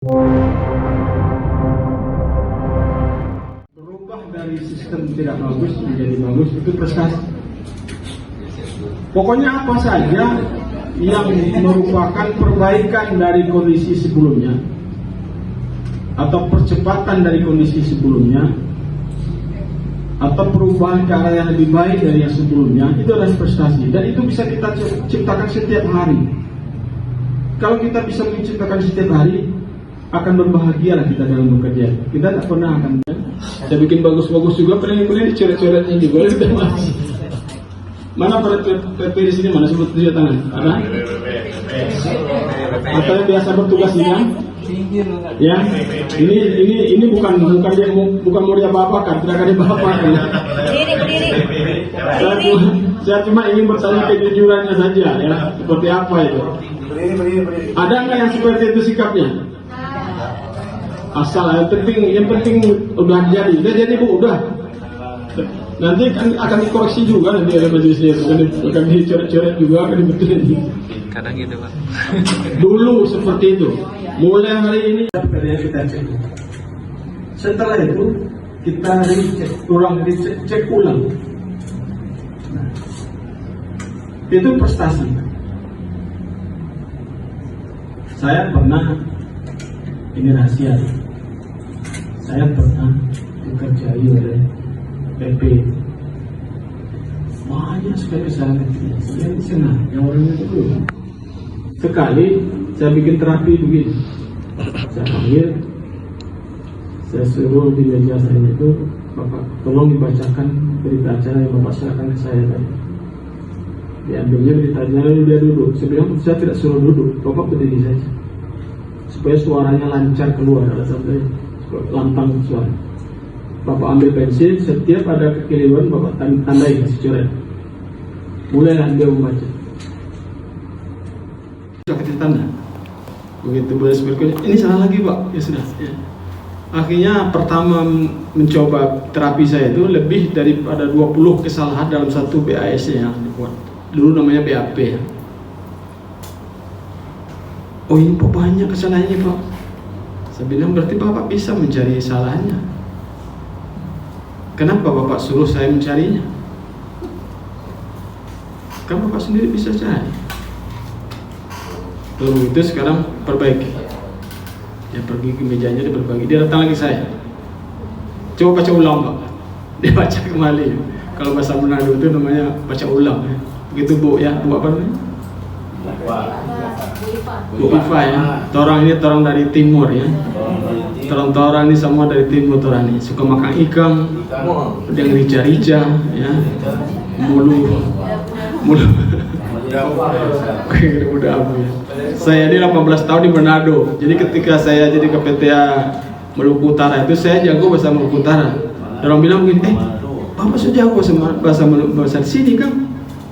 Berubah dari sistem tidak bagus menjadi bagus itu prestasi. Pokoknya apa saja yang merupakan perbaikan dari kondisi sebelumnya atau percepatan dari kondisi sebelumnya atau perubahan ke arah yang lebih baik dari yang sebelumnya, itu adalah prestasi, dan itu bisa kita ciptakan setiap hari. Kalau kita bisa menciptakan setiap hari, akan berbahagialah kita dalam bekerja. Kita tak pernah akan. Saya bikin bagus-bagus juga, paling coret-coretnya juga sudah masih. Mana para PP di sini, mana sebut dia tangan? Ada? Atau yang biasa bertugas ini? Ya, ini bukan mau dia bapakan, tidak akan dibapakan. Saya cuma ingin bertanya kejujurannya saja, ya, seperti apa itu? Ada nggak yang seperti itu sikapnya? Asal yang penting udah jadi Bu, udah. Nanti akan dikoreksi juga nanti ada majelisnya, akan dicoret-coret juga, akan dibetulin. Kadang gitu Pak. Dulu seperti itu. Mulai hari ini kita cek. Setelah itu kita cek ulang. Nah, itu prestasi. Saya pernah, ini rahasia, saya pernah dikerjai oleh PP. Banyak sekali kesalahan kecil. Saya senang yang orangnya itu dulu. Sekali saya bikin terapi begini, saya panggil, saya suruh di meja saya itu, Bapak tolong dibacakan berita acara yang Bapak serahkan ke saya tadi. Diambilnya beritanya, lalu dia duduk. Saya bilang saya tidak suruh duduk, Bapak berdiri saja, supaya suaranya lancar keluar, sampai lantang suara. Bapak ambil pensil, setiap ada kekeliruan Bapak tandai, kasih coret. Mulailah dia membaca. Kasih tanda. Begitu beres berikutnya, ini salah lagi Pak, ya sudah. Ya. Akhirnya pertama mencoba terapi saya itu lebih daripada 20 kesalahan dalam satu BAS yang dibuat. Dulu namanya BAP ya. Oh ini Pak banyak kesalahannya Pak. Saya bilang berarti Bapak bisa mencari salahnya. Kenapa Bapak suruh saya mencarinya? Kan Bapak sendiri bisa cari. Lalu itu sekarang perbaiki. Dia pergi ke mejanya, dia berbagi. Dia datang lagi saya. Coba baca ulang Pak. Dia baca kembali. Kalau bahasa Manado itu namanya baca ulang. Begitu Bu ya, Bu apa namanya? Bu Iva ya. Torang ini torang dari timur ya. Torang ini semua dari timur torang ini. Suka makan ikan, yang rica-rica ya. Mulu. Udah abu ya. Saya ini 18 tahun di Manado. Jadi ketika saya jadi KPTA Maluku Utara itu saya jago bahasa Maluku Utara. Dan orang bilang begini, Bapak sudah jago bahasa di sini kan?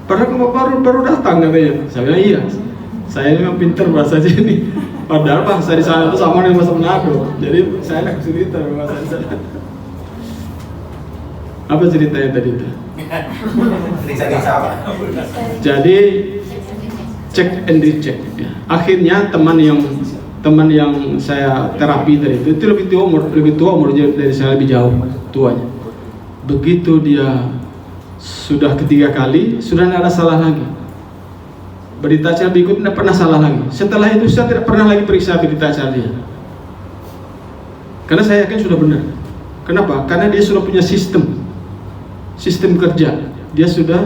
Padahal Bapak baru datang katanya. Saya bilang iya. Saya memang pintar bahasa sini. Padahal bahasa di sana itu sama dengan bahasa Manado. Jadi saya agak kesulitan bahasa di sana. Apa ceritanya tadi itu? Jadi cek and recheck. Akhirnya teman yang saya terapi tadi itu lebih tua umurnya dari saya, lebih jauh tuanya. Begitu dia sudah ketiga kali sudah tidak ada salah lagi. Berita acara berikut tidak pernah salah lagi. Setelah itu saya tidak pernah lagi periksa berita acara dia. Karena saya yakin sudah benar. Kenapa? Karena dia sudah punya sistem kerja. Dia sudah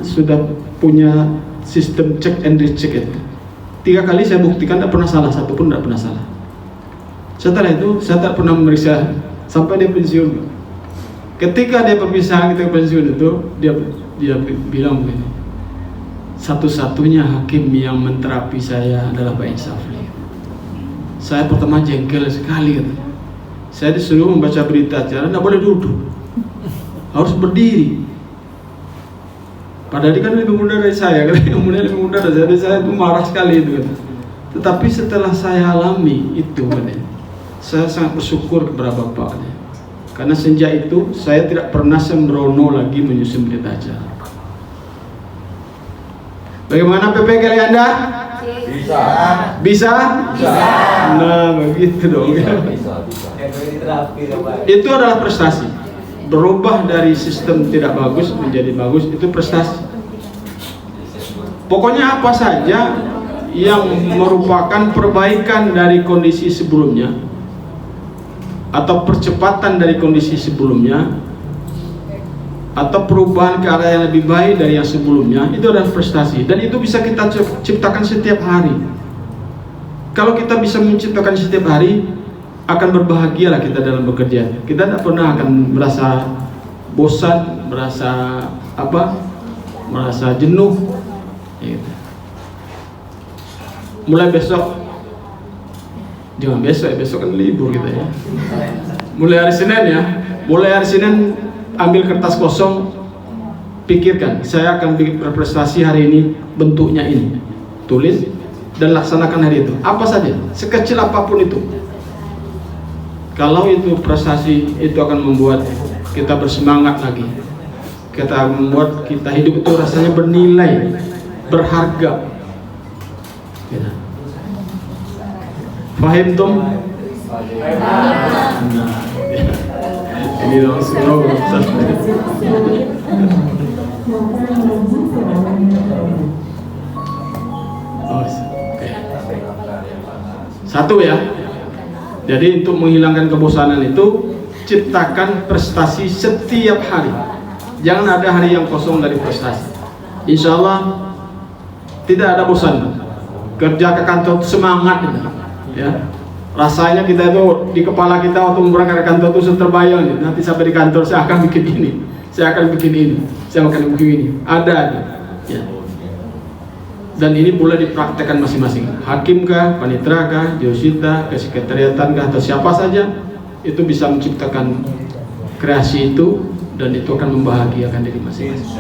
sudah punya sistem check and recheck itu. 3 kali saya buktikan tidak pernah salah, satu pun tidak pernah salah. Setelah itu saya tak pernah memeriksa sampai dia pensiun. Ketika dia perpisahan kita pensiun itu, dia bilang begini, satu-satunya hakim yang menterapi saya adalah Pak Insafli. Saya pertama jengkel sekali katanya. Saya disuruh membaca berita acara, tidak boleh duduk, harus berdiri. Padahal dia kan lebih muda dari saya, kemudian lebih muda dari saya, jadi saya itu marah sekali itu. Tetapi setelah saya alami itu, saya sangat bersyukur kepada Bapak. Karena sejak itu saya tidak pernah sembrono lagi menyusun berita acara. Bagaimana PP kali Anda? Bisa? Nah, begitu dong. Itu adalah prestasi. Berubah dari sistem tidak bagus menjadi bagus itu prestasi. Pokoknya apa saja yang merupakan perbaikan dari kondisi sebelumnya atau percepatan dari kondisi sebelumnya atau perubahan ke arah yang lebih baik dari yang sebelumnya, itu adalah prestasi. Dan itu bisa kita ciptakan setiap hari. Kalau kita bisa menciptakan setiap hari, akan berbahagialah kita dalam bekerja. Kita tidak pernah akan merasa bosan, merasa jenuh gitu. Mulai besok, jangan besok kan libur kita ya. Mulai hari Senin ambil kertas kosong, pikirkan, saya akan bikin prestasi hari ini, bentuknya ini, tulis dan laksanakan hari itu, apa saja, sekecil apapun itu. Kalau itu prestasi, itu akan membuat kita bersemangat lagi, kita membuat kita hidup itu rasanya bernilai, berharga. Fahim Tom? Ini langsung satu ya. Jadi untuk menghilangkan kebosanan itu, ciptakan prestasi setiap hari. Jangan ada hari yang kosong dari prestasi. Insya Allah tidak ada bosan. Kerja ke kantor semangat ya. Rasanya kita itu di kepala kita waktu berangkat ke kantor itu terbayang, nanti sampai di kantor saya akan bikin ini, saya akan bikin ini, saya akan bikin ini. Ada ya. Dan ini boleh dipraktekkan masing-masing. Hakim kah, panitera kah, Josita, kesekretariatan kah, atau siapa saja, itu bisa menciptakan kreasi itu, dan itu akan membahagiakan diri masing-masing.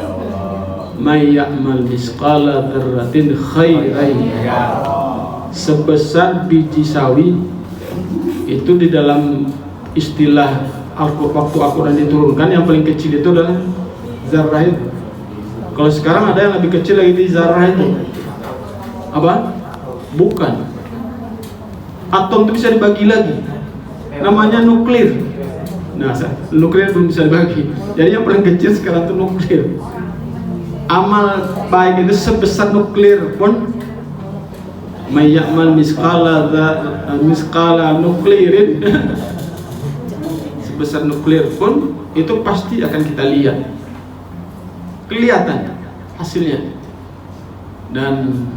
May ya'mal misqala dzarratin khairan yarah. Sebesar biji sawi, itu di dalam istilah waktu Al-Quran diturunkan, yang paling kecil itu adalah zarrah itu. Kalau sekarang ada yang lebih kecil lagi di zarrah itu. Apa? Bukan. Atom itu bisa dibagi lagi. Namanya nuklir. Nah, nuklir belum bisa dibagi. Jadi yang paling kecil sekarang itu nuklir. Amal baik itu sebesar nuklir pun, may ya'mal misqala nuklirin, sebesar nuklir pun itu pasti akan kita lihat, kelihatan hasilnya. Dan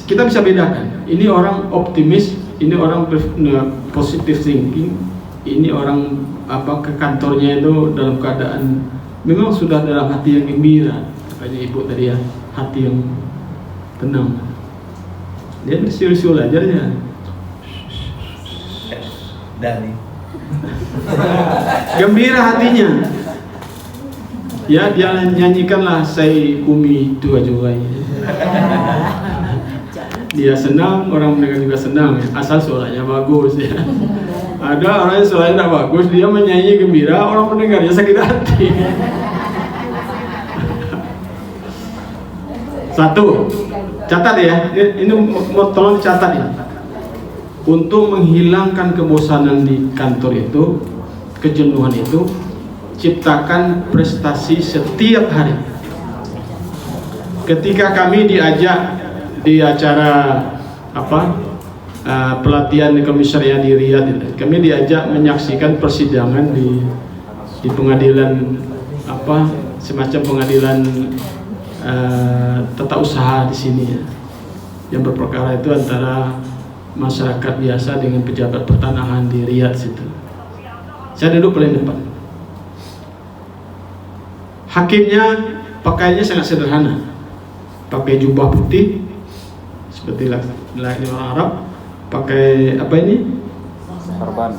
kita bisa bedakan, ini orang optimis, ini orang positive thinking, ini orang ke kantornya itu dalam keadaan memang sudah dalam hati yang gembira, katanya ibu tadi ya, hati yang tenang. Dia bersiul-siul aja ya. Dari gembira hatinya. Ya, dia nyanyikanlah Say Kumi Dua Juai. Dia senang, orang mendengar juga senang, asal suaranya bagus ya. Ada orang yang suaranya tidak bagus, dia menyanyi gembira, orang mendengarnya sakit hati. Satu, catat ya, ini tolong dicatat ya. Untuk menghilangkan kebosanan di kantor itu, kejenuhan itu, ciptakan prestasi setiap hari. Ketika kami diajak di acara pelatihan ekonomi syariah di Riyadh, kami diajak menyaksikan persidangan di pengadilan semacam pengadilan tata usaha di sini ya. Yang berperkara itu antara masyarakat biasa dengan pejabat pertanahan di Riyadh situ. Saya duduk paling depan. Hakimnya pakaiannya sangat sederhana, pakai jubah putih seperti orang Arab, pakai sorban.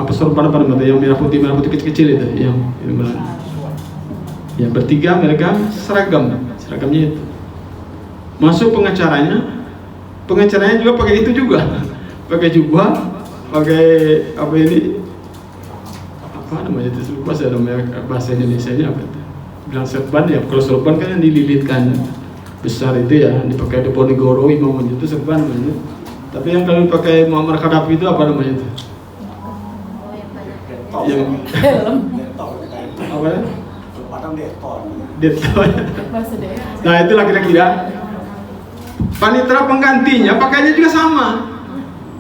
Sorban yang merah putih kecil-kecil itu, yang ya, bertiga mereka seragamnya itu. Masuk pengacaranya juga pakai itu juga, pakai jubah, pakai namanya itu, bahasa Indonesia-nya apa itu? Bilang sorban ya, kalau sorban kan yang dililitkan besar itu ya, dipakai di Ponegoro, Imam itu sebenarnya namanya. Tapi yang kalau dipakai Muhammad Khadafi itu apa namanya itu? Yang apa ya? Deton. Nah itulah kira-kira. Panitera penggantinya pakainya juga sama.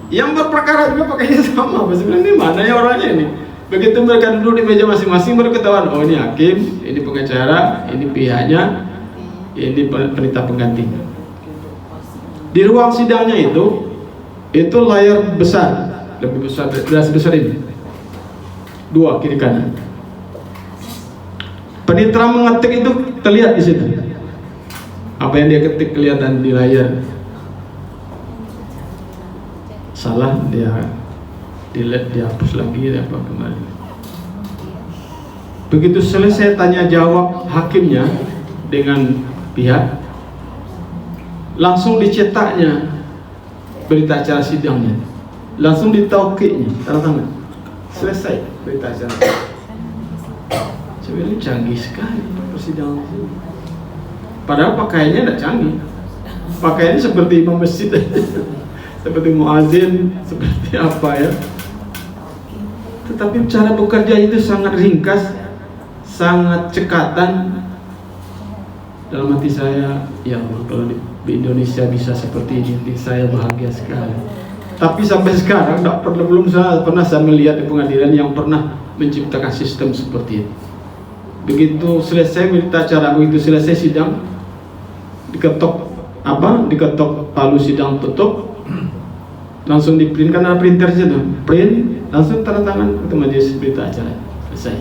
Yang berperkara juga pakainya sama. Sebenarnya ini mana ya orangnya ini? Begitu mereka duduk di meja masing-masing baru ketahuan, oh ini hakim, ini pengacara, ini pihaknya, ini penitera pengganti. Di ruang sidangnya itu layar besar, lebih besar, besar ini, 2 kiri kanan. Penitera mengetik itu terlihat di situ. Apa yang dia ketik kelihatan di layar. Salah dia delete, dihapus lagi, apa kembali. Begitu selesai tanya jawab hakimnya dengan pihak, langsung dicetaknya berita acara sidangnya, langsung ditaukiknya, tanda tangan, selesai berita acara. Sebenarnya canggih sekali persidangan ini. Padahal pakaiannya tidak canggih, pakaiannya seperti imam masjid, seperti muazin, seperti apa ya. Tetapi cara bekerja itu sangat ringkas, sangat cekatan. Dalam hati saya, ya Allah, kalau di Indonesia bisa seperti ini, saya bahagia sekali. Tapi sampai sekarang belum pernah saya melihat di pengadilan yang pernah menciptakan sistem seperti itu. Begitu selesai berita acara, begitu selesai sidang, diketok palu sidang tutup, langsung di print, kan ada printer situ, print, langsung tanda tangan ke majelis berita acara, selesai.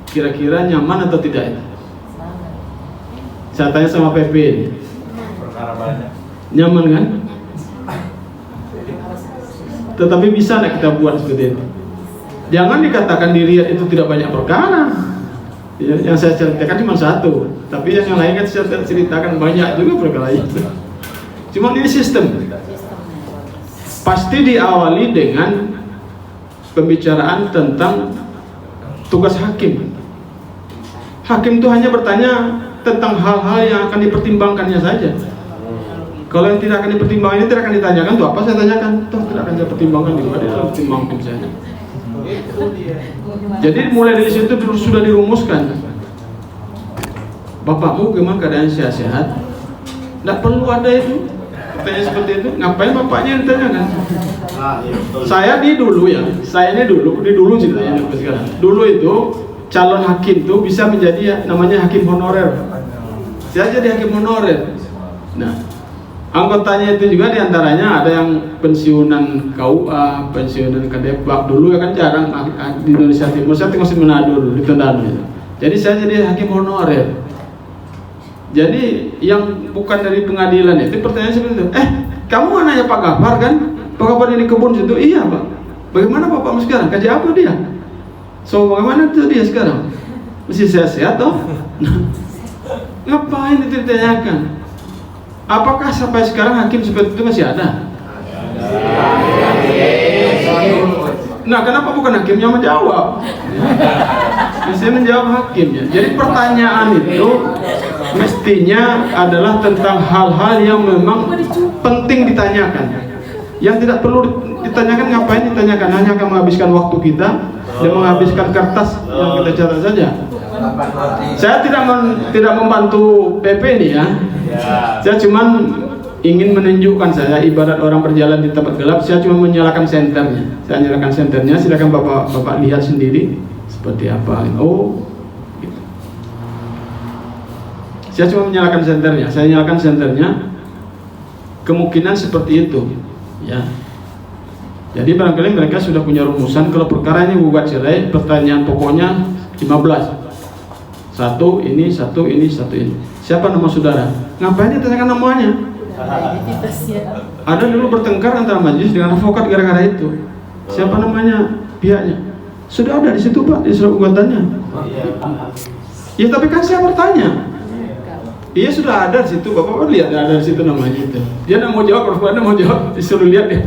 Kira-kira nyaman atau tidak itu? Saya tanya sama PP ini, nyaman kan? Tetapi bisa nggak kita buat seperti itu? Jangan dikatakan di Riyadh itu tidak banyak perkara. Yang saya ceritakan cuma 1, tapi yang lain kan saya ceritakan banyak juga perkara itu. Cuma ini sistem. Pasti diawali dengan pembicaraan tentang tugas hakim. Hakim itu hanya bertanya tentang hal-hal yang akan dipertimbangkannya saja. Kalau yang tidak akan dipertimbangkan ini tidak akan ditanyakan, tuh apa saya tanyakan, tuh tidak akan saya pertimbangkan juga, dia akan pertimbangkan saja. Jadi mulai dari situ sudah dirumuskan. Bapakmu gimana keadaan sehat? Tidak perlu ada itu pertanyaan seperti itu. Ngapain bapaknya yang ditanyakan? Saya dulu ceritanya sekarang. Dulu itu calon hakim tuh bisa menjadi namanya hakim honorer. Saya jadi hakim honorer. Nah, anggotanya itu juga diantaranya ada yang pensiunan KUA, pensiunan Kadepbak. Dulu ya kan jarang di Indonesia Timur. Saya masih Manado dulu di Tondano. Jadi saya jadi hakim honorer. Jadi yang bukan dari pengadilan itu pertanyaan seperti itu. Kamu anaknya Pak Gafar kan? Pak Gafar ini kebun situ. Iya Pak. Bagaimana bapakmu sekarang? Kerja apa dia? So bagaimana itu dia sekarang? Masih sehat toh? Ngapain itu ditanyakan? Apakah sampai sekarang hakim seperti itu masih ada? Nah, kenapa bukan hakimnya menjawab? Bisa menjawab hakimnya. Jadi pertanyaan itu mestinya adalah tentang hal-hal yang memang penting ditanyakan. Yang tidak perlu ditanyakan, ngapain ditanyakan? Hanya akan menghabiskan waktu kita dan menghabiskan kertas yang kita catat saja. Saya tidak membantu PP ini ya. Saya cuma ingin menunjukkan, saya ibarat orang berjalan di tempat gelap, saya cuma menyalakan senternya. Saya nyalakan senternya, silakan Bapak lihat sendiri seperti apa. Oh, gitu. Saya cuma menyalakan senternya. Saya nyalakan senternya. Kemungkinan seperti itu, ya. Jadi barangkali mereka sudah punya rumusan. Kalau perkara ini gugat cerai, pertanyaan pokoknya 15. Satu ini. Siapa nama saudara? Ngapain ditanyakan namanya? Ada dulu bertengkar antara majelis dengan advokat gara-gara itu. Siapa namanya pihaknya? Sudah ada di situ Pak, di surat gugatannya. Ya tapi kan saya bertanya. Iya sudah ada di situ, Bapak lihat ada di situ namanya itu. Dia tidak mau jawab, kalau mau jawab disuruh lihat dia.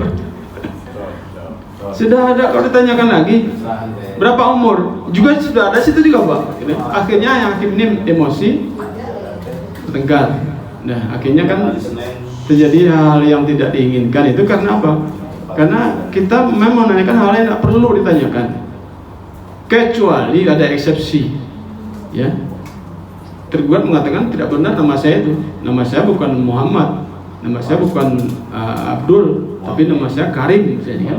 Sudah ada, kalau ditanyakan lagi berapa umur juga sudah ada situ juga Pak. Akhirnya yang hakim ini emosi, bertengkar. Nah, akhirnya kan terjadi hal yang tidak diinginkan. Itu karena apa? Karena kita memang menanyakan hal yang tidak perlu ditanyakan, kecuali ada eksepsi, ya. Tergugat mengatakan tidak benar nama saya itu, nama saya bukan Muhammad, nama saya bukan Abdul, tapi nama saya Karim misalnya.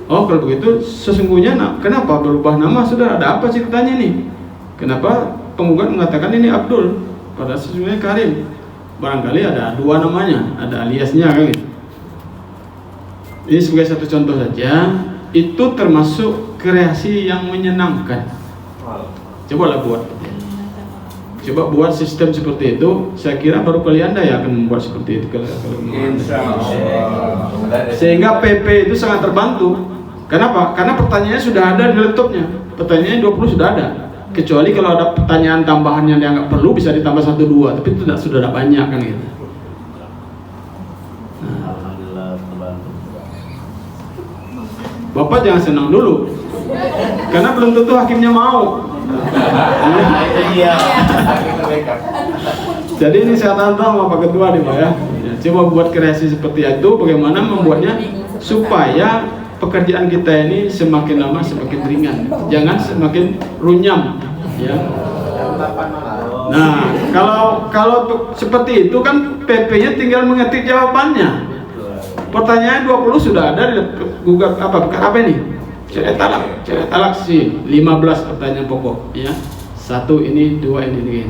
Oh, kalau begitu sesungguhnya kenapa berubah nama? Sudah ada apa ceritanya nih? Kenapa penggugat mengatakan ini Abdul, padahal sesungguhnya Karim? Barangkali ada dua namanya, ada aliasnya kan gitu. Ini sebagai satu contoh saja, itu termasuk kreasi yang menyenangkan. Cobalah coba buat sistem seperti itu. Saya kira baru kalian dah ya akan membuat seperti itu kalau sehingga PP itu sangat terbantu. Kenapa? Karena pertanyaannya sudah ada di laptopnya. Pertanyaannya 20 sudah ada. Kecuali kalau ada pertanyaan tambahan yang dianggap perlu bisa ditambah 1-2, tapi itu sudah tidak banyak kan gitu. Bapak jangan senang dulu, karena belum tentu hakimnya mau. Jadi ini saya tantang sama Pak Ketua nih Pak ya. Coba buat kreasi seperti itu, bagaimana membuatnya supaya pekerjaan kita ini semakin lama semakin ringan, jangan semakin runyam, ya. Nah, kalau seperti itu kan PP-nya tinggal mengetik jawabannya. Pertanyaan 20 sudah ada di Google apa ini? Cerai talak sih 15 pertanyaan pokok, ya. 1 ini, 2 ini.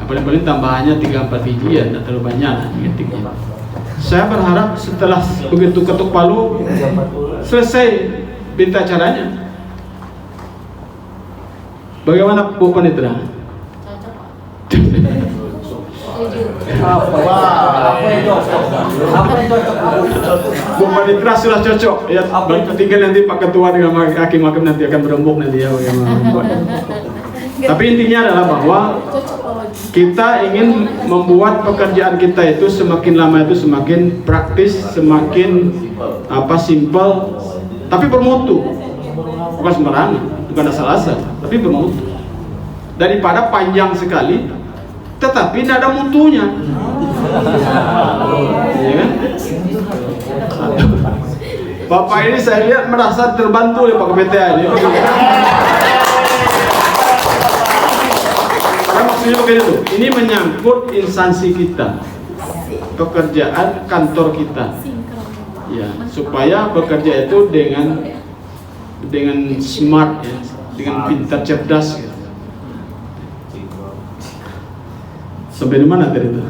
Paling tambahannya 3-4 biji ya, tidak terlalu banyak lah ngetiknya. Saya berharap setelah begitu ketuk palu selesai berita acaranya. Bagaimana Bu Panitra? Bu Panitra sudah cocok ya. Tinggal nanti Pak Ketua dengan hakim-hakim nanti akan berembuk nanti ya bagaimana. Tapi intinya adalah bahwa kita ingin membuat pekerjaan kita itu semakin lama itu semakin praktis, semakin simpel, tapi bermutu. Bukan sembarangan, bukan asal-asal, tapi bermutu. Daripada panjang sekali, tetapi tidak ada mutunya. Ya kan? Bapak ini saya lihat merasa terbantu oleh Pak Ketua ini. Maksudnya begitu. Ini menyangkut instansi kita, pekerjaan kantor kita, ya, supaya bekerja itu dengan smart, ya, dengan pintar, cerdas. Gitu. Sampai di mana tadi itu?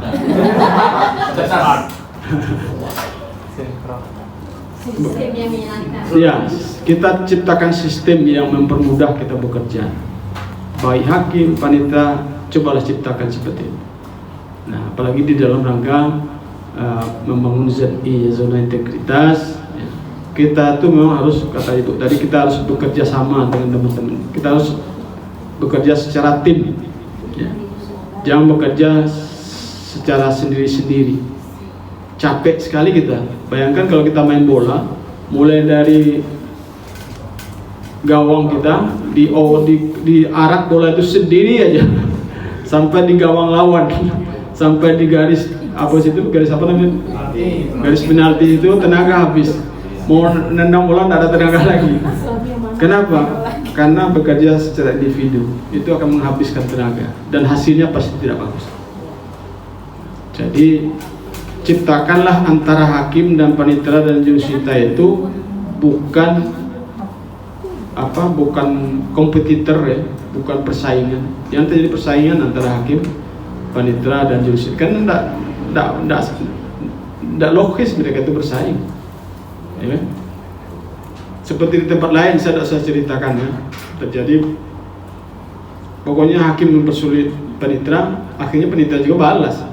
Sistem yang menyenangkan. Ya, kita ciptakan sistem yang mempermudah kita bekerja. Baik hakim, panitera, cobalah ciptakan seperti itu. Nah, apalagi di dalam rangka membangun ZI, zona integritas, ya. Kita tuh memang harus, kata Ibu tadi, kita harus bekerja sama dengan teman-teman. Kita harus bekerja secara tim, ya. Jangan bekerja secara sendiri-sendiri. Capek sekali kita. Bayangkan kalau kita main bola, mulai dari gawang kita diarak bola itu sendiri aja sampai di gawang lawan, sampai di garis garis apa namanya, garis penalti itu tenaga habis. Mau nendang bola tidak ada tenaga lagi. Kenapa? Karena bekerja secara individu itu akan menghabiskan tenaga dan hasilnya pasti tidak bagus. Jadi ciptakanlah antara hakim dan panitera dan jurusita itu bukan kompetitor, ya, bukan persaingan. Yang terjadi persaingan antara hakim, panitera dan jurusita, kan tidak logis mereka itu bersaing, ya. Seperti di tempat lain saya tidak usah ceritakan, ya. Terjadi pokoknya hakim mempersulit panitera, akhirnya panitera juga balas.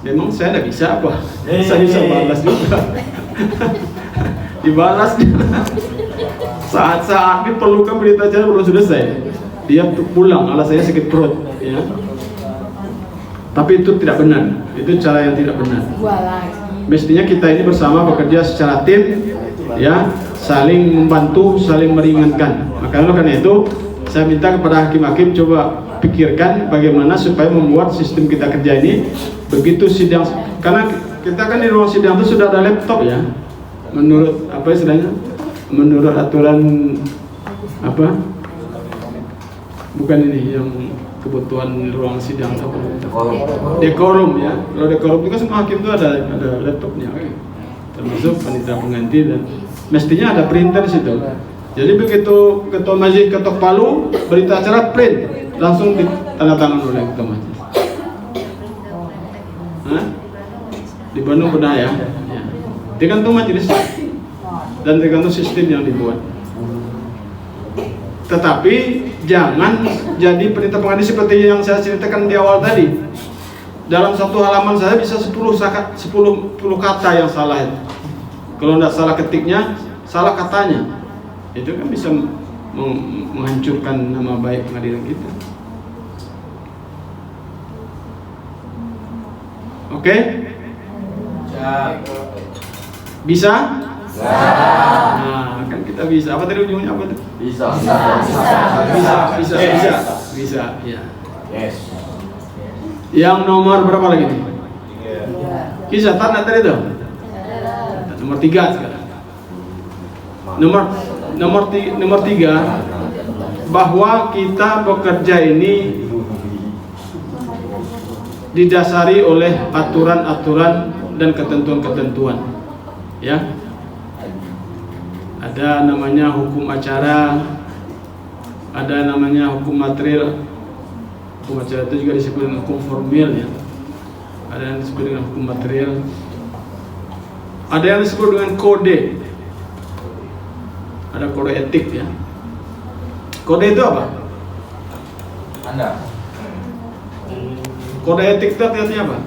Memang saya tidak bisa apa, saya bisa balas juga. Dibalas saat-saat diperlukan berita acara belum selesai, dia pulang, alasannya sakit perut, ya. Tapi itu tidak benar, itu cara yang tidak benar. Mestinya kita ini bersama bekerja secara tim, ya, saling membantu, saling meringankan. Makanya karena itu saya minta kepada hakim-hakim coba pikirkan bagaimana supaya membuat sistem kita kerja ini begitu sidang, karena kita kan di ruang sidang itu sudah ada laptop ya, menurut apa istilahnya, menurut aturan apa, bukan ini yang kebutuhan ruang sidang apa, dekorum ya. Kalau dekorum itu kan semua hakim itu ada laptopnya, termasuk panitia pengganti, dan mestinya ada printer di situ. Jadi begitu ketua majelis ketok palu berita acara print, langsung ditandatangan oleh ketua majelis. Di Bandung pernah ya. Tergantung majelis dan tergantung sistem yang dibuat. Tetapi jangan jadi panitia pengganti seperti yang saya ceritakan di awal tadi. Dalam satu halaman saya bisa 10 kata yang salah itu. Kalau tidak salah ketiknya, salah katanya, itu kan bisa menghancurkan nama baik pengadilan kita. Oke? Bisa? Nah, kan kita bisa. Apa tadi ujungnya apa tuh? Bisa. Ya. Yes. Yang nomor berapa lagi nih? Bisa tanda tadi tuh? Nomor 3 sekarang. Nomor 3, bahwa kita bekerja ini didasari oleh aturan-aturan dan ketentuan-ketentuan, ya. Ada namanya hukum acara, ada namanya hukum material. Hukum acara itu juga disebut dengan hukum formil, ya. Ada yang disebut dengan hukum material. Ada yang disebut dengan kode. Ada kode etik, ya. Kode itu apa? Kode etik itu artinya apa?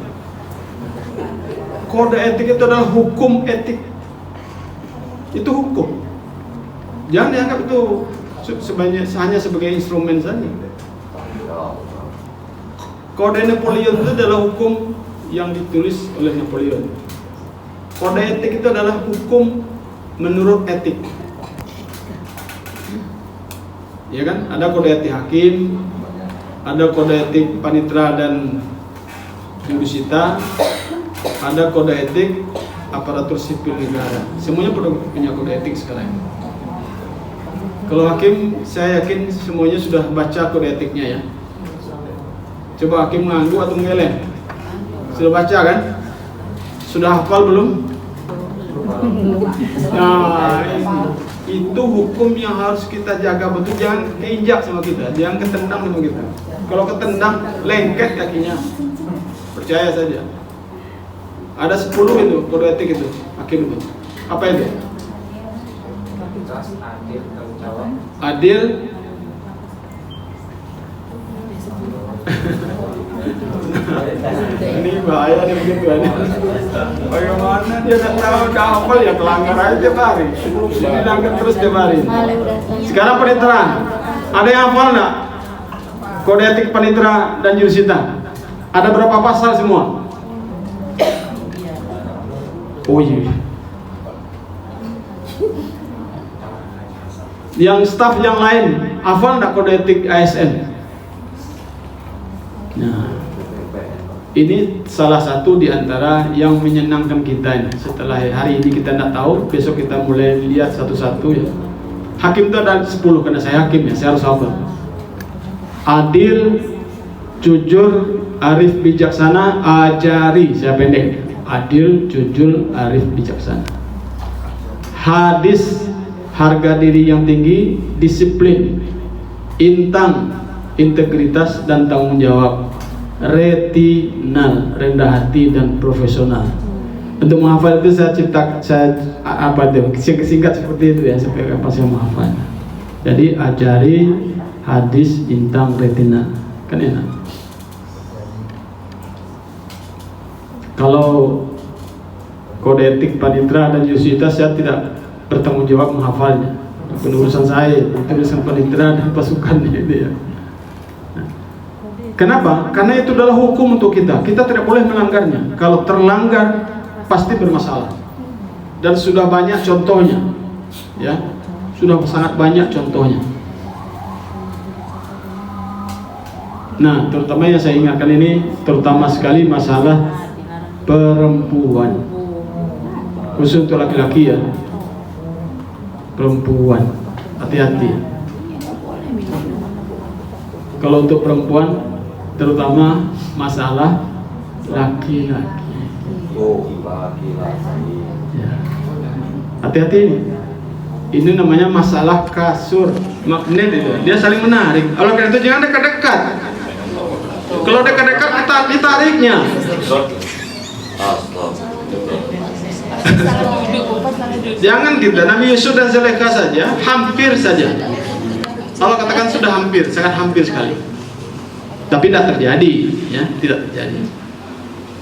Kode etik itu adalah hukum etik. Itu hukum. Jangan dianggap itu hanya sebagai instrumen saja. Kode Napoleon itu adalah hukum yang ditulis oleh Napoleon. Kode etik itu adalah hukum menurut etik. Ya kan? Ada kode etik hakim, ada kode etik panitera dan jurusita, ada kode etik aparatur sipil negara. Semuanya punya kode etik sekarang. Kalau hakim, saya yakin semuanya sudah baca kode etiknya, ya. Coba hakim mengangguk atau mengeleng? Sudah baca kan? Sudah hafal belum? Nah, itu hukum yang harus kita jaga betul. Jangan keinjak sama kita, jangan ketendang sama kita. Kalau ketendang, lengket kakinya. Percaya saja. Ada 10 itu kode etik itu, hakim itu. Apa itu? Adil. Ini bahaya nih begitu aja. Bagaimana dia nggak tahu, nggak hafal ya, pelanggar aja tiap hari. Ini langgar terus tiap hari. Sekarang panitera, ada yang hafal nggak? Kode etik panitera dan jurusita. Ada berapa pasal semua? Oh iya. Yang staf yang lain hafal nggak kode etik ASN? Nah, ini salah satu di antara yang menyenangkan kita ini. Setelah hari ini kita tidak tahu, besok kita mulai lihat satu-satu, ya. Hakim itu ada 10, karena saya hakim, ya, saya harus hafal. Adil, jujur, arif, bijaksana, ajari, saya pendek. Adil, jujur, arif, bijaksana. Hadis, harga diri yang tinggi, disiplin, intang, integritas dan tanggung jawab. Retinal, rendah hati dan profesional. Untuk menghafal itu saya singkat seperti itu, ya, supaya apa saya menghafal. Jadi ajari, hadis, intang, retinal, kan enak. Kalau kode etik panitera dan jurusita, saya tidak bertanggung jawab menghafalnya. Penulisan saya, penulisan panitera dan pasukan itu, ya. Kenapa? Karena itu adalah hukum untuk kita. Kita tidak boleh melanggarnya. Kalau terlanggar, pasti bermasalah. Dan sudah banyak contohnya, ya. Sudah sangat banyak contohnya. Nah, terutama yang saya ingatkan ini terutama sekali masalah perempuan, khusus untuk laki-laki ya, perempuan, hati-hati. Kalau untuk perempuan terutama masalah laki-laki. Ya. Hati-hati ini. Ini namanya masalah kasur, magnet itu. Dia saling menarik. Kalau kayak itu jangan dekat-dekat. Kalau dekat-dekat kita ditariknya. Jangan kita Nabi Yusuf dan Zulaikha saja, hampir saja. Allah katakan sudah hampir, sangat hampir sekali. Tapi tidak terjadi, ya, tidak terjadi.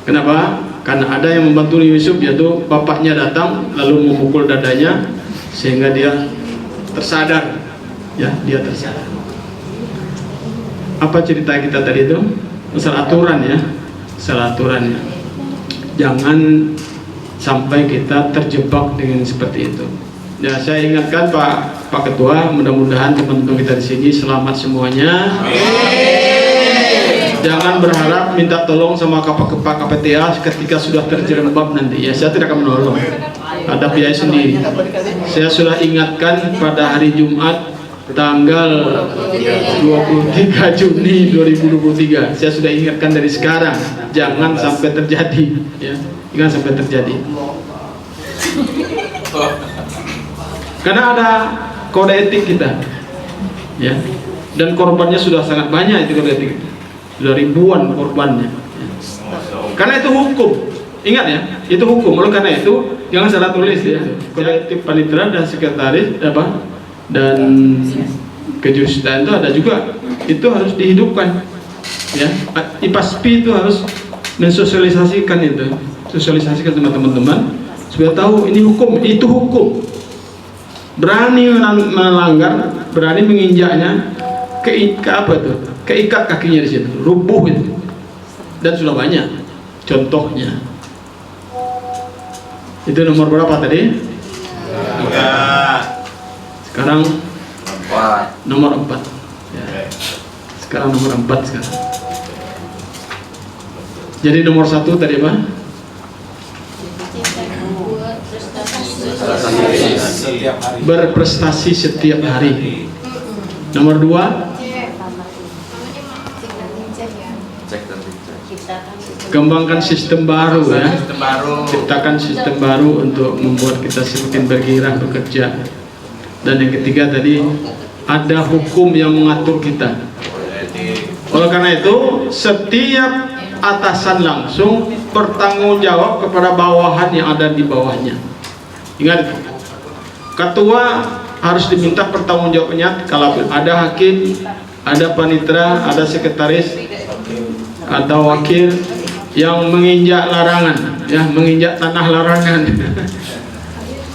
Kenapa? Karena ada yang membantu Yusuf, yaitu bapaknya datang lalu memukul dadanya sehingga dia tersadar, ya, dia tersadar. Apa cerita kita tadi itu? Masalah aturan ya, masalah aturannya. Jangan sampai kita terjebak dengan seperti itu. Ya, saya ingatkan Pak Ketua, mudah-mudahan teman-teman kita di sini selamat semuanya. Jangan berharap minta tolong sama Pak KPTA ketika sudah terjerembab nanti. Ya, saya tidak akan menolong. Ada biaya sendiri. Saya sudah ingatkan pada hari Jumat tanggal 23 Juni 2023. Saya sudah ingatkan dari sekarang, jangan sampai terjadi, ya. Jangan sampai terjadi. Karena ada kode etik kita, ya. Dan korbannya sudah sangat banyak itu kode etik. Sudah ribuan korbannya. Ya. Karena itu hukum. Ingat ya, itu hukum. Oleh karena itu jangan salah tulis ya. Kode etik panitera dan sekretaris dan kejuruteraan itu ada juga, itu harus dihidupkan ya. IPASPI itu harus mensosialisasikan itu, sosialisasikan sama teman-teman supaya tahu ini hukum, itu hukum. Berani melanggar, berani menginjaknya, keikat kakinya di situ, rubuh itu. Dan sudah banyak contohnya. Itu nomor berapa tadi? 3. Sekarang nomor 4 ya. Sekarang nomor 4 sekarang. Jadi nomor 1 tadi apa? Berprestasi setiap hari. Nomor 2, kembangkan sistem baru ya. Ciptakan sistem baru untuk membuat kita semakin bergairah bekerja. Dan yang ketiga tadi, ada hukum yang mengatur kita. Oleh karena itu, setiap atasan langsung bertanggung jawab kepada bawahan yang ada di bawahnya. Ingat, ketua harus diminta pertanggungjawabannya kalau ada hakim, ada panitera, ada sekretaris atau wakil yang menginjak larangan, ya, menginjak tanah larangan.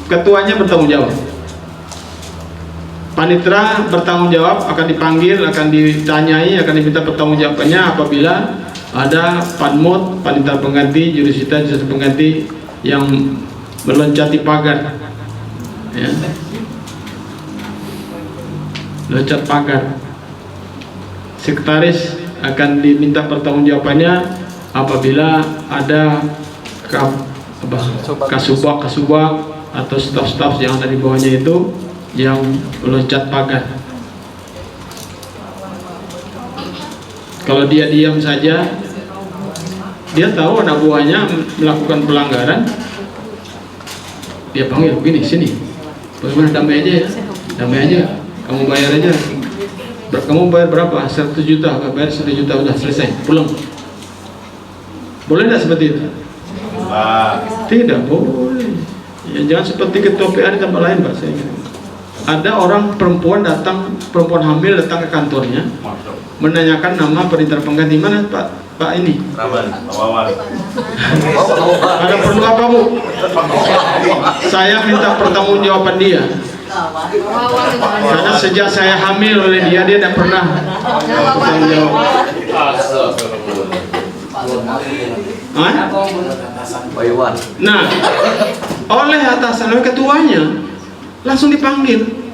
Ketuanya bertanggung jawab. Panitera bertanggung jawab, akan dipanggil, akan ditanyai, akan diminta pertanggungjawabannya apabila ada panmot, panitera pengganti, jurusita pengganti yang meloncati pagar, ya. Loncat pagar. Sekretaris akan diminta pertanggungjawabannya apabila ada kasubag atau staf-staf yang ada di bawahnya itu yang meloncat pagar. Kalau dia diam saja, dia tahu anak buahnya melakukan pelanggaran, dia panggil, begini, sini, bagaimana, damai aja ya, damai aja, kamu bayar aja, kamu bayar berapa? 100 juta, bayar 1 juta, udah selesai, pulang. Boleh tidak seperti itu? Tidak boleh. Ya, jangan seperti ketua PA di tempat lain, Pak. Ada orang perempuan datang, perempuan hamil datang ke kantornya, menanyakan nama panitera pengganti. Mana Pak ini? Ada perlu apa Bu? Saya minta pertanggungjawaban dia. Karena sejak saya hamil oleh dia tidak pernah bertanggung jawab. Nah, oleh atasan, oleh ketuanya langsung dipanggil,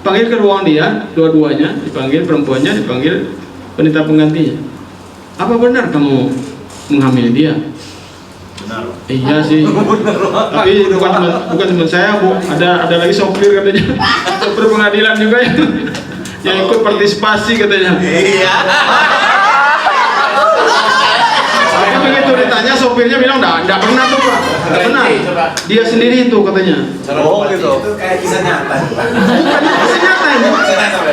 panggil ke ruang dia, dua-duanya dipanggil, perempuannya dipanggil wanita penggantinya, apa benar kamu menghamili dia? Benar. Iya sih. Tapi bukan cuma saya, Bu. Ada lagi sopir katanya. Sopir pengadilan juga yang ikut partisipasi katanya. Iya. Tapi begitu ditanya sopirnya bilang enggak pernah tuh, Pak. Enggak pernah. Dia sendiri itu katanya. Oh gitu. Itu kayak kisah nyata. Bukan kisah nyata ini.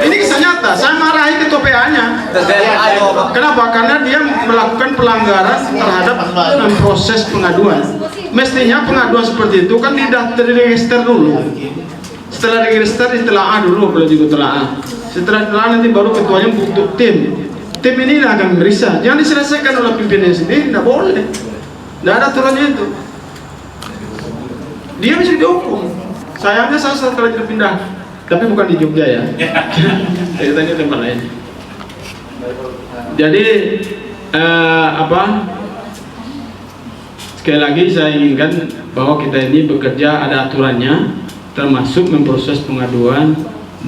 Ini kisah nyata. Saya marahi ketua PA-nya. Kenapa? Karena dia melakukan pelanggaran terhadap proses pengaduan. Mestinya pengaduan seperti itu kan diregister dulu. Setelah diregister ditelaah dulu, kalau juga telaah. Setelah telaah nanti baru ketuanya bentuk tim. Tim ini akan memeriksa. Jangan diselesaikan oleh pimpinannya sendiri, tidak boleh. Tidak ada aturannya itu. Dia bisa dihukum. Sayangnya saya setelah pindah, tapi bukan di Jogja ya. Saya tanya tempat lain. Jadi sekali lagi saya inginkan bahwa kita ini bekerja ada aturannya, termasuk memproses pengaduan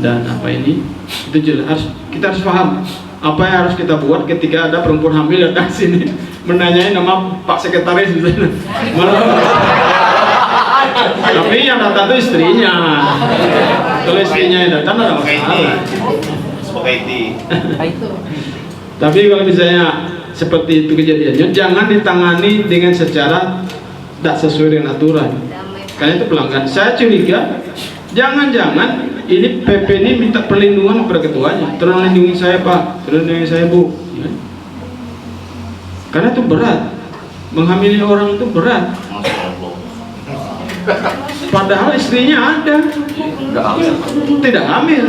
dan apa ini itu jelas. Kita harus paham apa yang harus kita buat ketika ada perempuan hamil datang sini menanyai nama Pak Sekretaris misalnya. Tapi yang datang itu istrinya. Kalau istrinya yang datang ada masalah. Tapi kalau misalnya seperti itu kejadiannya, jangan ditangani dengan secara tidak sesuai dengan aturan. Karena itu pelanggaran. Saya curiga, jangan-jangan ini PP ini minta perlindungan kepada ketuanya. Tolong lindungi saya Pak, tolong lindungi saya Bu. Karena itu berat. Menghamili orang itu berat. Padahal istrinya ada, tidak hamil.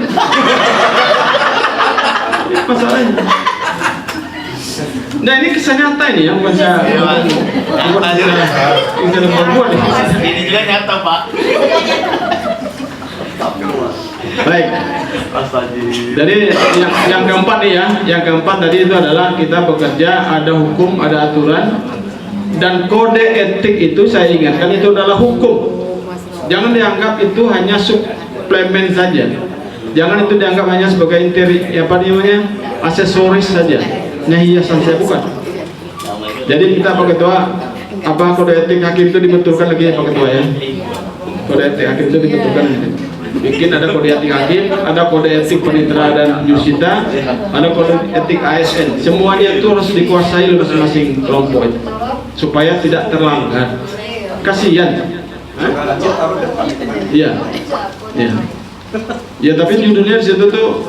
Masalahnya. Nah ini kisah nyata ini yang bukan saya. Ini juga nyata Pak. Baik. Jadi yang keempat nih ya, yang keempat tadi itu adalah kita bekerja ada hukum, ada aturan, dan kode etik itu saya ingatkan itu adalah hukum. Jangan dianggap itu hanya suplemen saja. Jangan itu dianggap hanya sebagai aksesoris saja. Nah hiasan saya bukan. Jadi kita Pak Ketua, apa kode etik hakim itu dibetulkan lagi ya Pak Ketua ya. Kode etik hakim itu dibetulkan. Bikin ada kode etik hakim, ada kode etik panitera dan jurusita, ada kode etik ASN. Semuanya itu harus dikuasai oleh masing-masing kelompok itu, supaya tidak terlanggar. Kasihan. Iya, iya. Ya tapi judulnya di situ tuh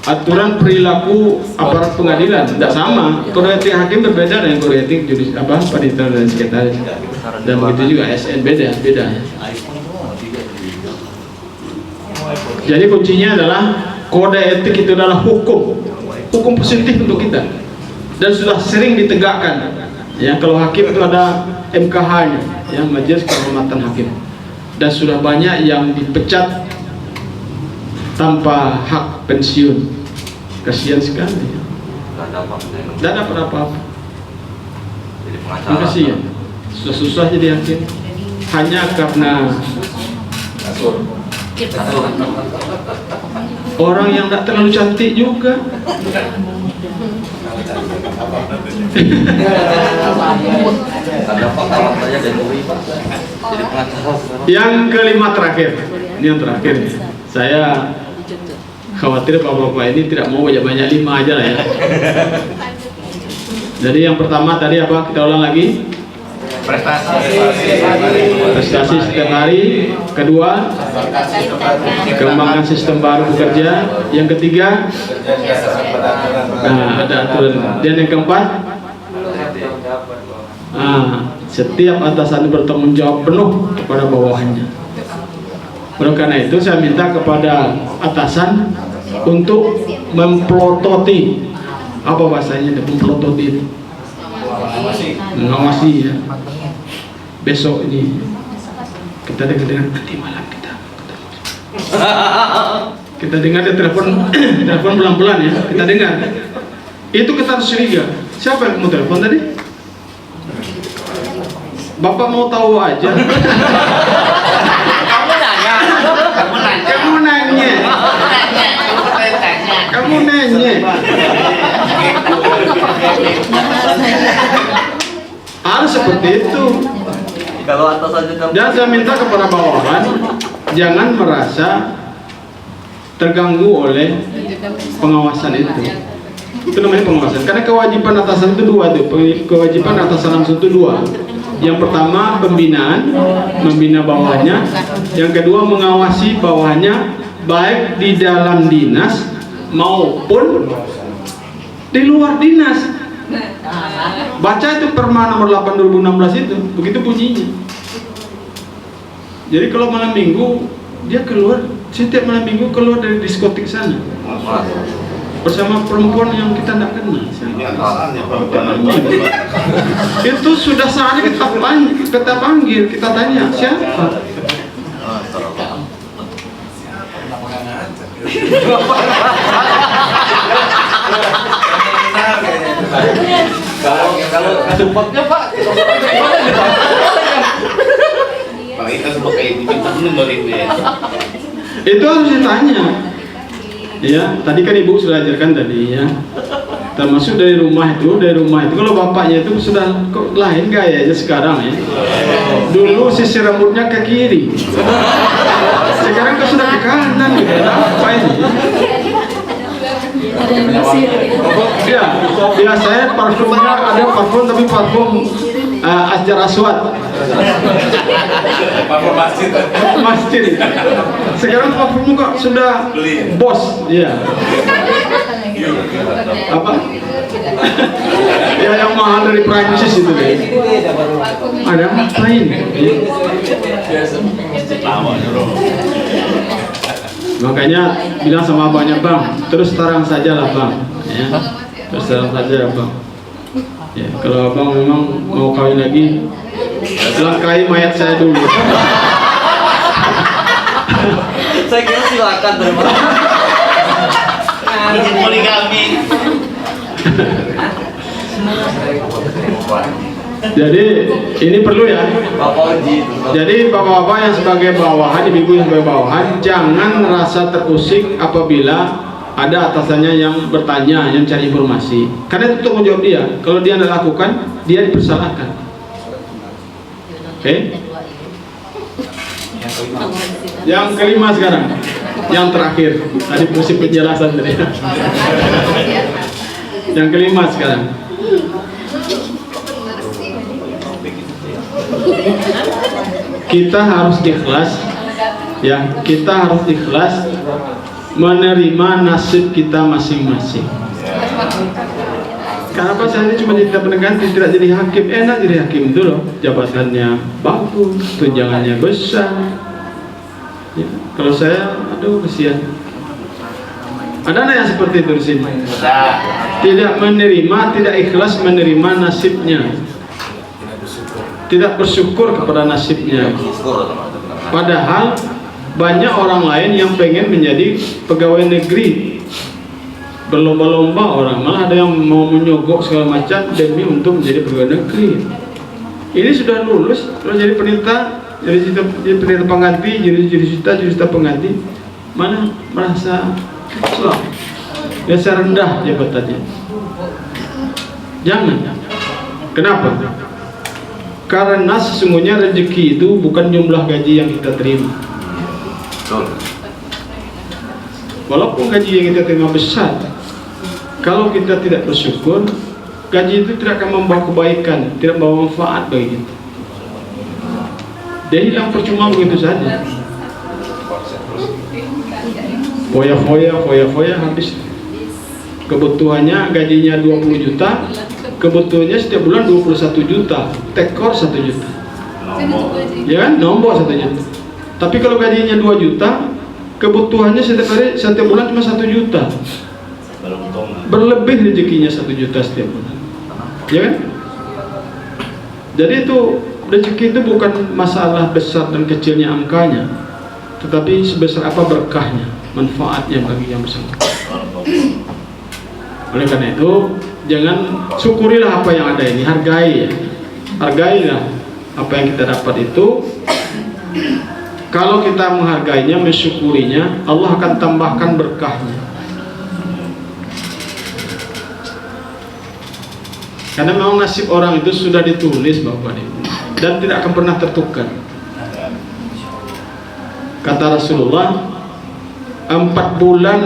aturan perilaku aparat pengadilan tidak sama. Kode etik hakim berbeda dengan kode etik panitera dan sekretaris. Dan begitu juga ASN beda. Jadi kuncinya adalah kode etik itu adalah hukum positif untuk kita dan sudah sering ditegakkan. Ya kalau hakim itu ada MKH-nya, ya Majelis Kehormatan Hakim, dan sudah banyak yang dipecat tanpa hak pensiun. Kasihan sekali. Tidak dapat apa-apa. Kasihan. Susah-susah jadi hakim hanya karena orang yang tidak terlalu cantik juga. Yang kelima terakhir, ini yang terakhir. Saya khawatir bapak-bapak ini tidak mau banyak-banyak, 5 aja lah ya. Jadi yang pertama tadi apa? Kita ulang lagi. Prestasi setiap hari. Kedua, kembangkan sistem baru bekerja. Yang ketiga, ada aturan. Dan yang keempat, setiap atasan bertanggung jawab penuh kepada bawahannya. Oleh karena itu saya minta kepada atasan untuk memplototi, apa bahasanya, memplototi, mengawasi ya. Besok ini kita dengar nanti malam kita dengar dia telepon pelan-pelan ya, kita dengar. Itu kita harus curiga. Siapa yang mau telepon tadi? Bapak mau tahu aja. Kamu nanya. Harus seperti itu. Kalau atas aja Dan saya minta kepada bawahan jangan merasa terganggu oleh pengawasan itu. Itu namanya pengawasan. Karena kewajiban atasan itu dua tuh. Kewajiban atasan langsung itu dua. Yang pertama pembinaan, membina bawahnya. Yang kedua mengawasi bawahnya baik di dalam dinas maupun di luar dinas. Baca itu Perma nomor 8 2016 itu, begitu bunyinya. Jadi kalau malam minggu dia keluar, setiap malam minggu keluar dari diskotik sana bersama perempuan yang kita tidak kenal. Itu sudah saatnya kita panggil, kita tanya siapa. Kalau tempatnya Pak, Pak kita semua kayak itu harus ditanya. Ya, tadi kan ibu sudah ajarkan tadi ya. Termasuk dari rumah itu kalau bapaknya itu sudah kok lain gayanya sekarang ya. Dulu sisi rambutnya ke kiri, sekarang kok sudah ke kanan gitu. Apa ini? Ya, biasanya parfumnya ada parfum tapi parfum Asjar Aswad. Parfum masjid. Masjid. Sekarang parfumnya kok sudah bos, ya. Apa? Ya yang mahal dari Prancis itu deh. Ada apa ini? Makanya bilang sama abangnya, bang, terus terang saja lah bang, ya. Terus terang saja bang. Ya, kalau abang memang mau kawin lagi, langkahi mayat saya dulu. Saya kira silakan terima. Izin poligami. Jadi ini perlu ya. Jadi bapak-bapak yang sebagai bawahan, ibu-ibu yang sebagai bawahan, jangan merasa terusik apabila ada atasannya yang bertanya, yang cari informasi. Karena itu tanggung jawab dia. Kalau dia tidak lakukan, dia dipersalahkan. Oke? Yang kelima sekarang, yang terakhir. Tadi prinsip penjelasan tadi. Yang kelima sekarang. Kita harus ikhlas, ya. Kita harus ikhlas menerima nasib kita masing-masing. Kenapa saya ini cuma jadi pengganti, tidak jadi hakim? Enak jadi hakim itu loh, jabatannya bagus, tunjangannya besar. Ya, kalau saya, aduh kesian. Ada anak yang seperti itu di sini. Tidak menerima, tidak ikhlas menerima nasibnya, tidak bersyukur kepada nasibnya. Padahal banyak orang lain yang pengen menjadi pegawai negeri, berlomba-lomba orang, malah ada yang mau menyogok segala macam demi untuk menjadi pegawai negeri. Ini sudah lulus, sudah jadi penelita, jadi penelita pengganti, jadi jurista pengganti, mana merasa kecil, biasa rendah jabatannya. Jangan. Kenapa? Karena sesungguhnya rezeki itu bukan jumlah gaji yang kita terima. Walaupun gaji yang kita terima besar, kalau kita tidak bersyukur, gaji itu tidak akan membawa kebaikan, tidak membawa manfaat bagi kita. Dia hilang percuma begitu saja. Foya-foya habis. Kebutuhannya gajinya 20 juta, kebutuhannya setiap bulan 21 juta, tekor 1 juta. Ya kan? Nombor 1 juta. Tapi kalau gajinya 2 juta, kebutuhannya setiap bulan cuma 1 juta. Berlebih rezekinya 1 juta setiap bulan. Ya kan? Jadi itu rezeki itu bukan masalah besar dan kecilnya angkanya, tetapi sebesar apa berkahnya, manfaatnya bagi yang bersangkutan. Oleh karena itu, jangan, syukurilah apa yang ada ini, hargai ya. Hargailah apa yang kita dapat itu. Kalau kita menghargainya, mensyukurinya, Allah akan tambahkan berkahnya. Karena memang nasib orang itu sudah ditulis Bapak Ibu, dan tidak akan pernah tertukar. Kata Rasulullah, 4 bulan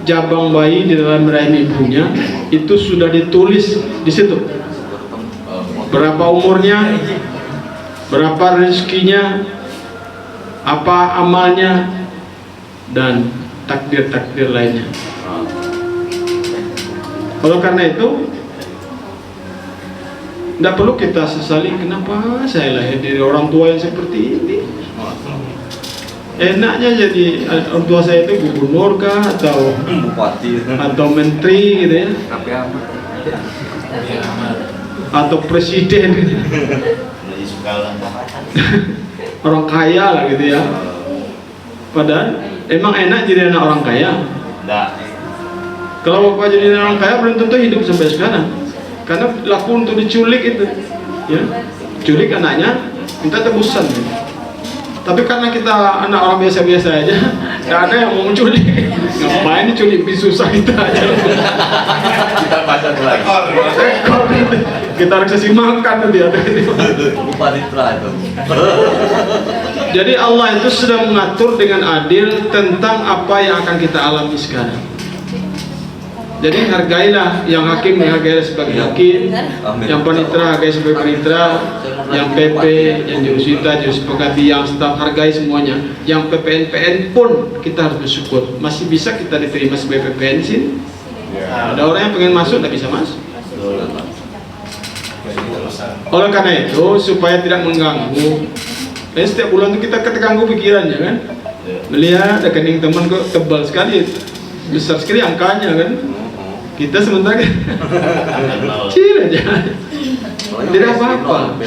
jabang bayi di dalam rahim ibunya itu sudah ditulis di situ. Berapa umurnya, berapa rezekinya, apa amalnya, dan takdir-takdir lainnya. Oleh karena itu, tidak perlu kita sesali, kenapa saya lahir dari orang tua yang seperti ini. Enaknya jadi orang tua saya itu gubernur kah, atau Bupati, atau menteri gitu ya, atau presiden gitu. Orang kaya lah gitu ya. Padahal emang enak jadi anak orang kaya. Kalau bapak jadi anak orang kaya belum tentu hidup sampai sekarang. Karena laku untuk diculik itu, ya, culik anaknya minta tebusan. Ya. Tapi karena kita anak orang biasa-biasa aja, nggak ada yang mau menculik. Ngapain diculik, lebih susah kita aja. kita pasang lagi. Kita harus kasih makan nanti ada. Bupati itu. Jadi Allah itu sudah mengatur dengan adil tentang apa yang akan kita alami sekarang. Jadi hargailah yang hakim, hargailah sebagai hakim, yang panitera hargai sebagai panitera, yang PP, yang jurusita, jurus pengganti, yang staf hargai semuanya. Yang PPN pun kita harus bersyukur masih bisa kita diterima sebagai PPN sih. Ada orang yang pengen masuk tidak bisa masuk. Oleh karena itu supaya tidak mengganggu, setiap bulan itu kita terganggu pikirannya kan. Melihat rekening teman kok tebal sekali, besar sekali angkanya kan. Kita sementara kecil aja, tidak apa-apa.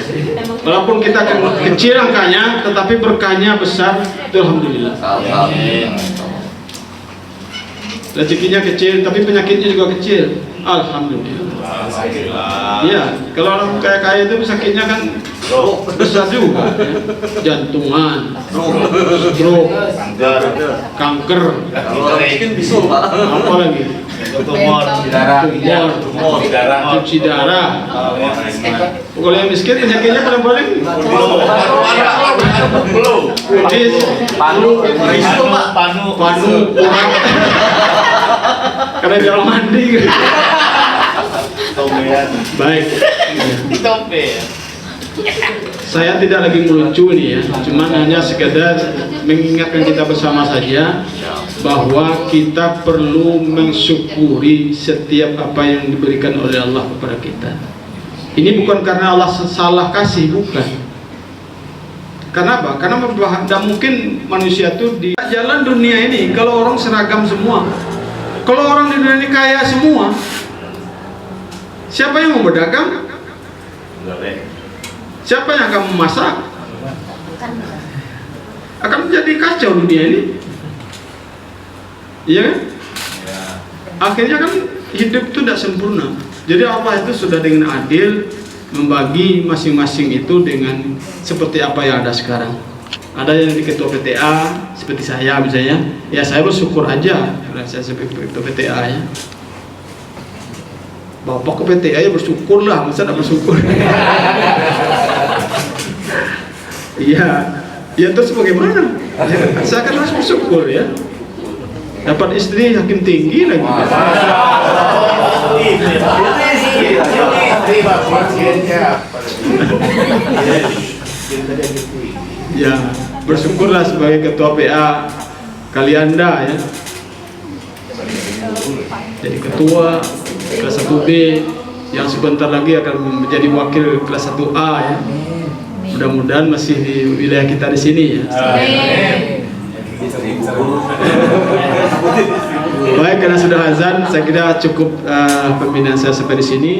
Walaupun kita kecil angkanya, tetapi berkahnya besar. Itu alhamdulillah. Rezekinya kecil, tapi penyakitnya juga kecil. Alhamdulillah. Iya, kalau orang kaya itu sakitnya kan besar juga, jantungan, stroke, kanker, Mungkin bisa Pak. apa lagi? Tumor, Cuci darah. Kalau yang miskin penyakitnya paling-paling kutis, panu, urat. Karena jarang mandi. Baik. Saya tidak lagi melucu nih ya, cuman hanya sekedar mengingatkan kita bersama saja bahwa kita perlu mensyukuri setiap apa yang diberikan oleh Allah kepada kita. Ini bukan karena Allah salah kasih, bukan. Karena apa? Karena tidak mungkin manusia itu di jalan dunia ini kalau orang seragam semua. Kalau orang di dunia ini kaya semua, siapa yang mau berdagang? Siapa yang akan memasak? Akan menjadi kacau dunia ini. Iya kan? Akhirnya kan hidup itu tidak sempurna. Jadi Allah itu sudah dengan adil membagi masing-masing itu dengan seperti apa yang ada sekarang. Ada yang di ketua PTA seperti saya misalnya, ya saya bersyukur aja karena saya sebagai ketua PTA ya. Bapak ke PTA ya bersyukurlah, masa tidak bersyukur? Iya, ya terus bagaimana? Ya, saya kan harus bersyukur ya. Dapat istri hakim tinggi lagi. Ya, bersyukurlah sebagai ketua PA Kalianda ya. Jadi ketua kelas 1B yang sebentar lagi akan menjadi wakil kelas 1A ya. Mudah-mudahan masih di wilayah kita di sini ya. Baik, karena sudah azan, saya kira cukup pembinaan saya sampai di sini.